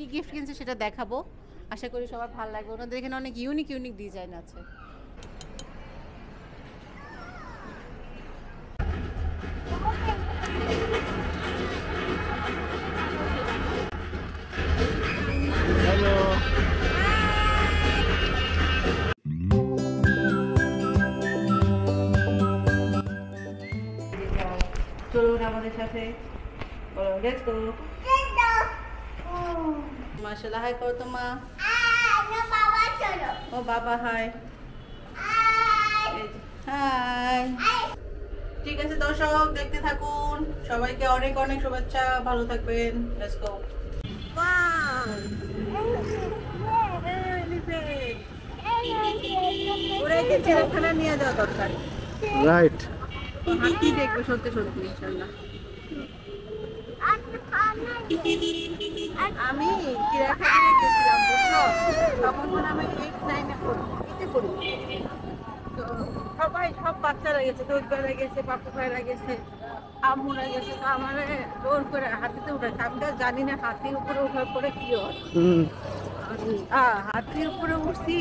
কি গিফট কিনছে সেটা দেখাবো। আশা করি সবার ভালো লাগবে। ওনাদের এখানে অনেক ইউনিক ইউনিক ডিজাইন আছে। হ্যালো, চলুন আমাদের সাথে, বলো লেটস গো। মাশাআল্লাহ, হাই করো তো মা। ও বাবা হাই। হাই। ঠিক আছে দর্শক, দেখতে থাকুন। সবাইকে অনেক অনেক শুভেচ্ছা, ভালো থাকবেন। Let's go. ওরা একে চিড়িয়াখানা নিয়ে যাওয়া দরকার। রাইট। হাতি দেখবে সত্যি সত্যি ইনশাআল্লাহ। আমি চিড়িয়াখানায় গেছিলাম বুঝছো, তখন আমি 8-9-এ পড়ি। তো সবাই সব বাচ্চারা গেছে, দোষ বেড়া গেছে, পাপু ভাইরা গেছে, আম্মুরা গেছে। তো আমার জোর করে হাতিতে উঠেছে। আমি তো জানি না হাতির উপরে ওঠার পরে কি হয়। হাতির উপরে উঠছি,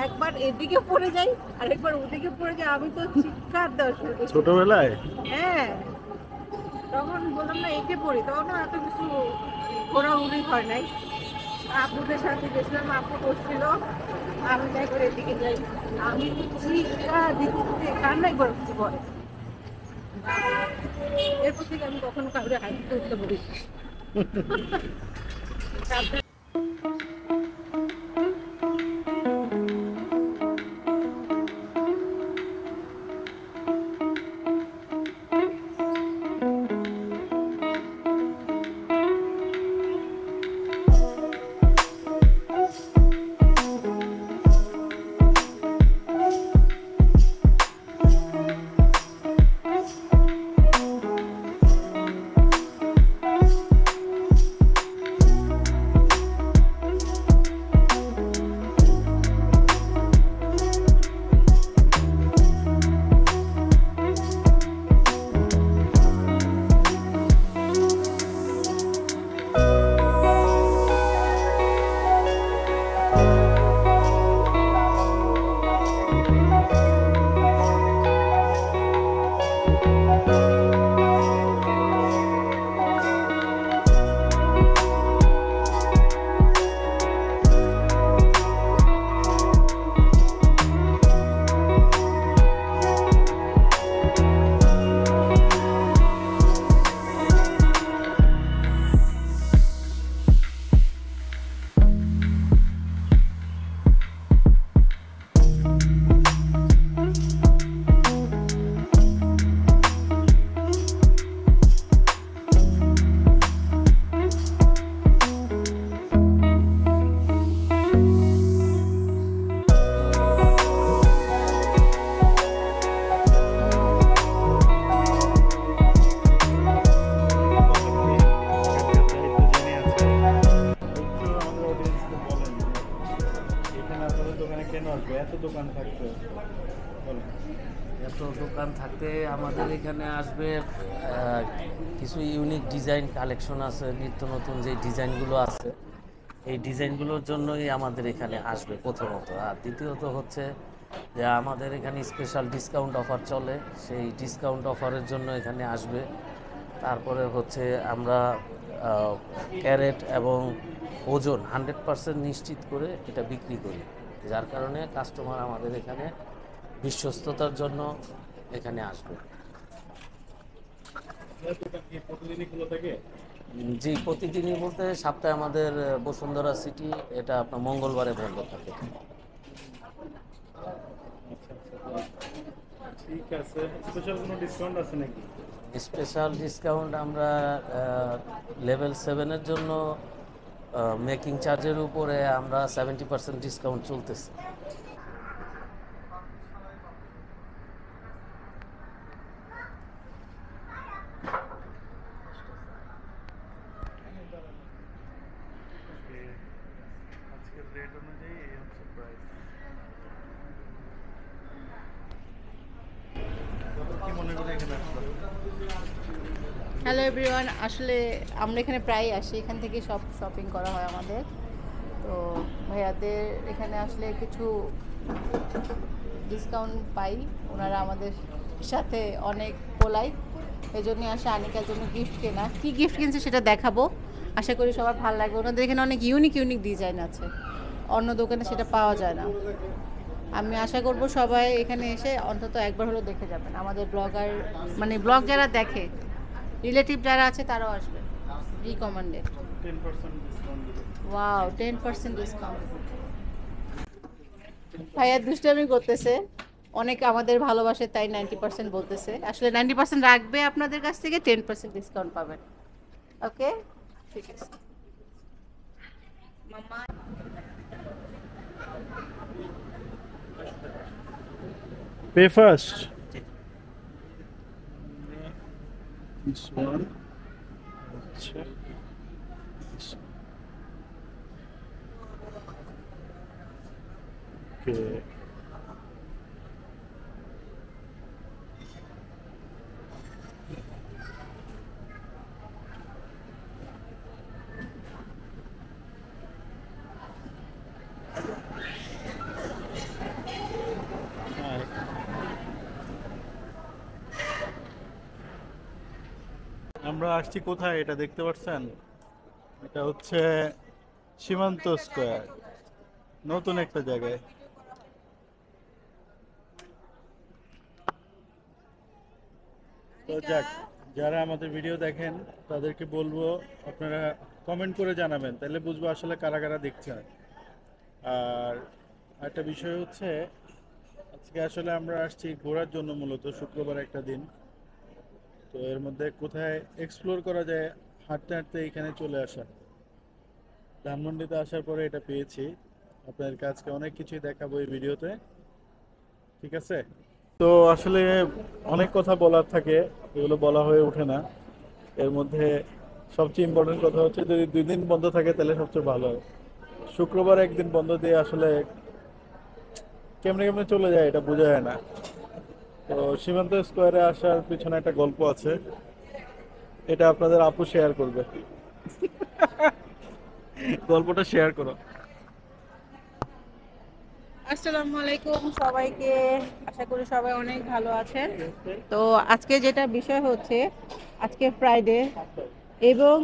একবার এদিকে পড়ে যাই আর একবার ওদিকে পড়ে যাই। আমি তো চিৎকার দেওয়া শুরু করি ছোটবেলায়। হ্যাঁ, তখন বললাম না এইটে পড়ি, তখন এত কিছু ঘোরাঘুরি হয় নাই। আপুদের সাথে গেছিলাম, আপু বসছিল, আমি যাই করে এদিকে যাই। আমি চিৎকার দিতে দিতে কান্নাই করছি পরে। এরপর থেকে আমি কখনো কাউরে হাঁটতে উঠতে বলি। এত দোকান থাকতে আমাদের এখানে আসবে কিছু ইউনিক ডিজাইন কালেকশন আছে, নিত্য নতুন যে ডিজাইনগুলো আছে এই ডিজাইনগুলোর জন্যই আমাদের এখানে আসবে প্রথমত। আর দ্বিতীয়ত হচ্ছে যে আমাদের এখানে স্পেশাল ডিসকাউন্ট অফার চলে, সেই ডিসকাউন্ট অফারের জন্য এখানে আসবে। তারপরে হচ্ছে আমরা ক্যারেট এবং ওজন 100% নিশ্চিত করে এটা বিক্রি করি, যার কারণে কাস্টমার আমাদের এখানে বিশ্বস্ততার জন্য এখানে আসবে। জি, প্রতিদিনই বলতে সপ্তাহে আমাদের বসুন্ধরা সিটি এটা আপনার মঙ্গলবারে বন্ধ থাকে। ঠিক আছে, স্পেশাল কোনো ডিসকাউন্ট আছে নাকি? স্পেশাল ডিসকাউন্ট আমরা লেভেল 7-এর জন্য মেকিং চার্জের উপরে আমরা 70% ডিসকাউন্ট চলতেছে। আজকের রেট অনুযায়ী এই হচ্ছে প্রাইস। কি মনে করে এখানে আসলাম? হ্যালো এভরিওয়ান, আসলে আমরা এখানে প্রায়ই আসি, এখান থেকে সব শপিং করা হয় আমাদের। তো ভাইয়াদের এখানে আসলে কিছু ডিসকাউন্ট পাই, ওনারা আমাদের সাথে অনেক পোলাই, এই জন্যই আসে আনিকার জন্য গিফট কেনা। কী গিফট কিনছে সেটা দেখাবো, আশা করি সবার ভালো লাগবে। ওনাদের এখানে অনেক ইউনিক ইউনিক ডিজাইন আছে, অন্য দোকানে সেটা পাওয়া যায় না। আমি আশা করব সবাই এখানে এসে অন্তত একবার হলেও দেখে যাবেন। আমাদের ব্লগার মানে ব্লগ যারা দেখে, রিলেটিভ যারা আছে তারাও আসবে, রিকমেন্ডেড। 10% ডিসকাউন্ট দিবে। Wow, 10% discount. ভাইয়া দুষ্টামি করতেছে, অনেক আমাদের ভালোবাসে তাই 90% বলতেছে। আসলে 90% রাখবে আপনাদের কাছ থেকে, 10% ডিসকাউন্ট পাবেন। ওকে, ঠিক আছে মামা। Pay first. This one. Check. This. Okay. আমরা আসছি কোথায় এটা দেখতে পাচ্ছেন? এটা হচ্ছে সীমান্ত স্কয়ার, নতুন একটা জায়গায়। তো যাক, যারা আমাদের ভিডিও দেখেন তাদেরকে বলবো আপনারা কমেন্ট করে জানাবেন, তাহলে বুঝবো আসলে কারা কারা দেখছেন। আর একটা বিষয় হচ্ছে, আজকে আসলে আমরা আসছি ঘোরার জন্য, মূলত শুক্রবার একটা দিন। তো এর মধ্যে কোথায় এক্সপ্লোর করা যায়, হাঁটতে হাঁটতে এখানে চলে আসা। ধানমন্ডিতে আসার পরে এটা পেয়েছি। আপনাদের কাছকে অনেক কিছুই দেখাবো এই ভিডিওতে, ঠিক আছে? তো আসলে অনেক কথা বলার থাকে, এগুলো বলা হয়ে ওঠে না। এর মধ্যে সবচেয়ে ইম্পর্টেন্ট কথা হচ্ছে, যদি 2 দিন বন্ধ থাকে তাহলে সবচেয়ে ভালো হয়। শুক্রবার একদিন বন্ধ দিয়ে আসলে কেমনে কেমনে চলে যায় এটা বোঝা যায় না। তো সীমান্ত স্কোয়ারে আসার পিছনে একটা গল্প আছে, এটা আপনাদের আপু শেয়ার করবে। গল্পটা শেয়ার করো। আসসালামু আলাইকুম সবাইকে, আশা করি সবাই অনেক ভালো আছেন। তো আজকে যেটা বিষয় হচ্ছে, আজকে ফ্রাইডে এবং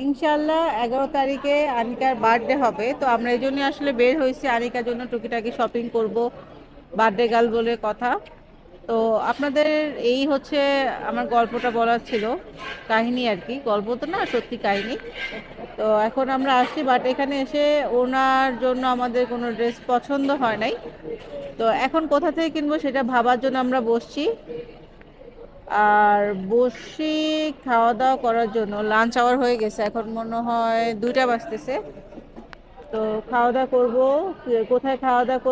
ইনশাল্লাহ 11 তারিখে আনিকার বার্থডে হবে। তো আমরা এই জন্য আসলে বের হয়েছি, আনিকার জন্য টুকিটাকি শপিং করব, বার্থডে গার্ল বলে কথা। তো আপনাদের এই হচ্ছে আমার গল্পটা বলার ছিল, কাহিনী আর কি, গল্প তো না, সত্যি কাহিনী। তো এখন আমরা আসছি, বাট এখানে এসে ওনার জন্য আমাদের কোনো ড্রেস পছন্দ হয় নাই। তো এখন কোথা থেকে কিনবো সেটা ভাবার জন্য আমরা বসছি, আর বসি খাওয়া দাওয়া করার জন্য। লাঞ্চ আওয়ার হয়ে গেছে, এখন মনে হয় 2টা বাজতেছে। তো খাওয়া দাওয়া করবো, কোথায় খাওয়া দাওয়া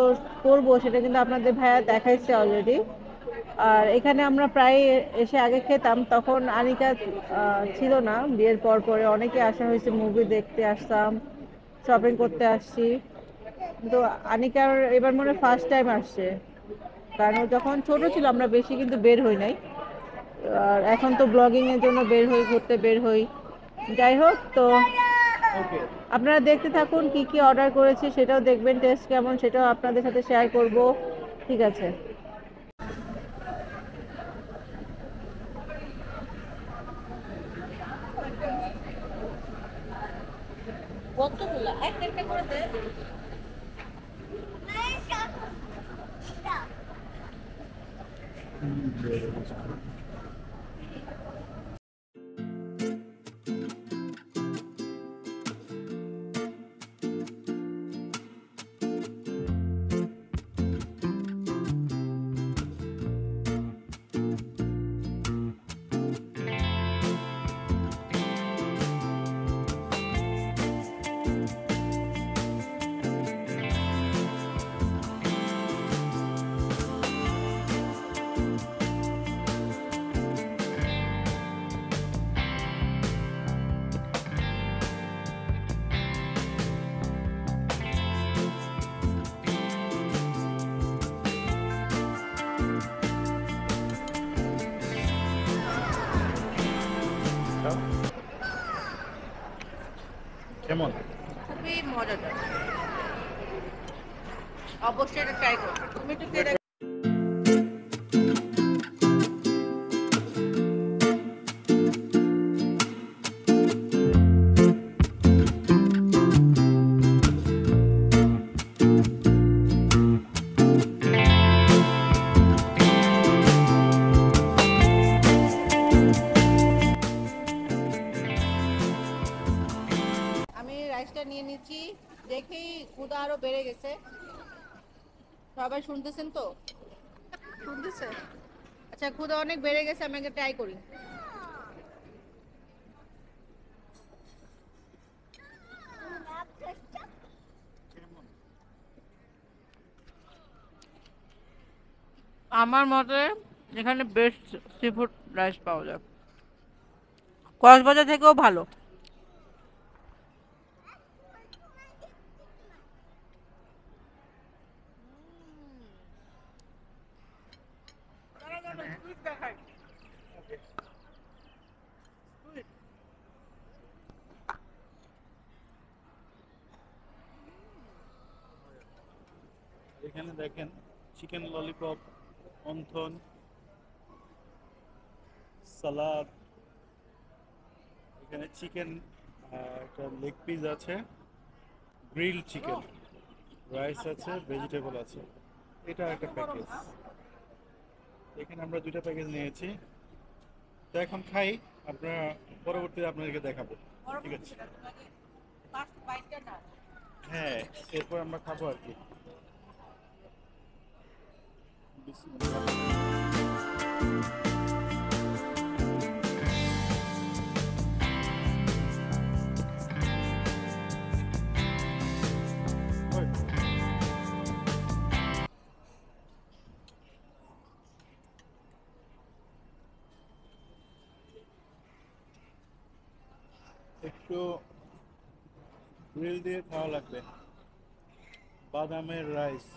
করবো সেটা কিন্তু আপনাদের ভাইয়া দেখাইছে অলরেডি। আর এখানে আমরা প্রায় এসে আগে খেতাম, তখন আনিকা ছিল না, বিয়ের পর পরে অনেকে আসা হয়েছে, মুভি দেখতে আসতাম, শপিং করতে আসছি। কিন্তু আনিকার এবার মনে হয় ফার্স্ট টাইম আসছে, কারণ ও যখন ছোট ছিল আমরা বেশি কিন্তু বের হই নাই। আর এখন তো ব্লগিং এর জন্য বের হই, ঘুরতে বের হই। যাই হোক, তো ওকে। আপনারা দেখতে থাকুন, কি কি অর্ডার করেছি সেটাও দেখবেন, টেস্ট কেমন সেটাও আপনাদের সাথে শেয়ার করব, ঠিক আছে? কতগুলো একটা একটা করে দে। কেমন? খুবই মজাদার, অবশ্যই এটা ট্রাই করো। তুমি একটু খেয়ে দেখো। আমি রাইসটা নিয়ে নিচ্ছি, দেখেই ক্ষুধা আরো বেড়ে গেছে। সবাই শুনতেছেন তো? শুনতেছে? আচ্ছা, ক্ষুধা অনেক বেড়ে গেছে, আমি আগে ট্রাই করি। আমার মতে এখানে বেস্ট সি ফুড রাইস পাওয়া যায়, কক্সবাজার থেকেও ভালো। এখানে দেখেন চিকেন ললিপপ, অন্থন, সালাদ, এখানে চিকেন, একটা লেগ পিস আছে, গ্রিল চিকেন, রাইস আছে, ভেজিটেবল আছে। এটা একটা প্যাকেজ। এখানে আমরা 2টা প্যাকেজ নিয়েছি। তো এখন খাই, আপনারা পরবর্তীতে আপনাদেরকে দেখাবো। ঠিক আছে? হ্যাঁ, এরপর আমরা খাবো আর কি। একটু গ্রিল দিয়ে খাওয়া লাগবে। বাদামের রাইস,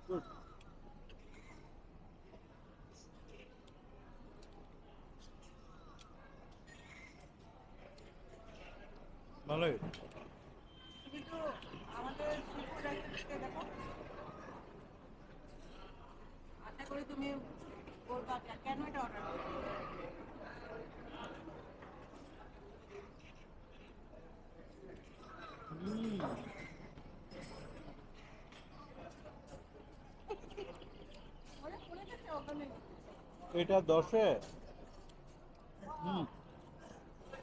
গুড। ভালোই। তুমি তো আমাদের সি ফুড রাইসটা দেখো, আশা করি তুমি বলবা কেন এটা অর্ডার করবে। এটা 10-এ,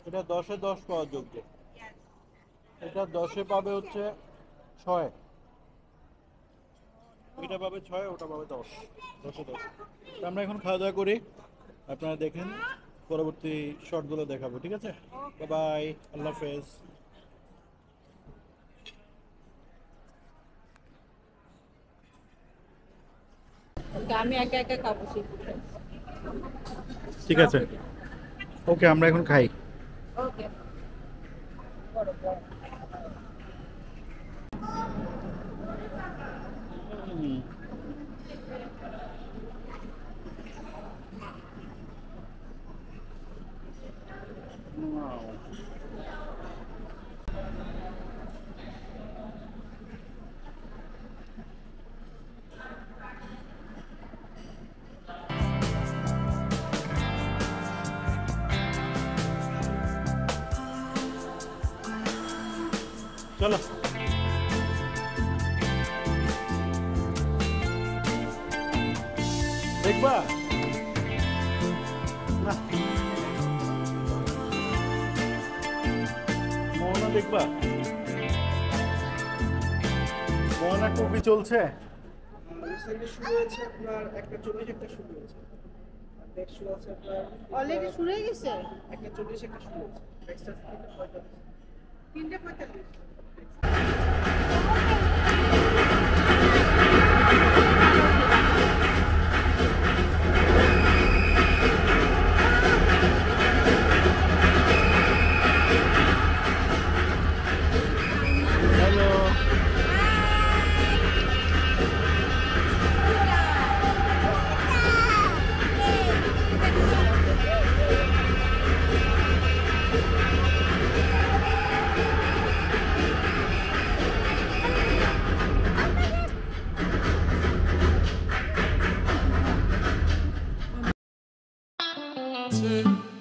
এটা 10-এ 10 পাওয়ার যোগ্য। এটা 10-এ পাবে হচ্ছে 6, এটা পাবে 6, ওটা পাবে 10, 10-এ 10। তো আমরা এখন খাওয়া দাওয়া করি, আপনারা দেখেন, পরবর্তী শর্টগুলো দেখাবো। ঠিক আছে? বাই, আল্লাহ হাফেজ। আমি একা একা খাবো সি ফুড রাইস। ঠিক আছে, ওকে, আমরা এখন খাই। ওকে। চলো, দেখবা না মোহনা, দেখবা মোহনা টুপি চলছে। রিসেন্টলি শুরু হয়েছে আপনার 1:40 একটা শুরু হয়েছে, আর নেক্সট শুরু আছে আপনার অলরেডি শুরু হয়ে গেছে 1:40 একটা শুরু হয়েছে, নেক্সট আছে 3:45। হ্যালো, হয়েছে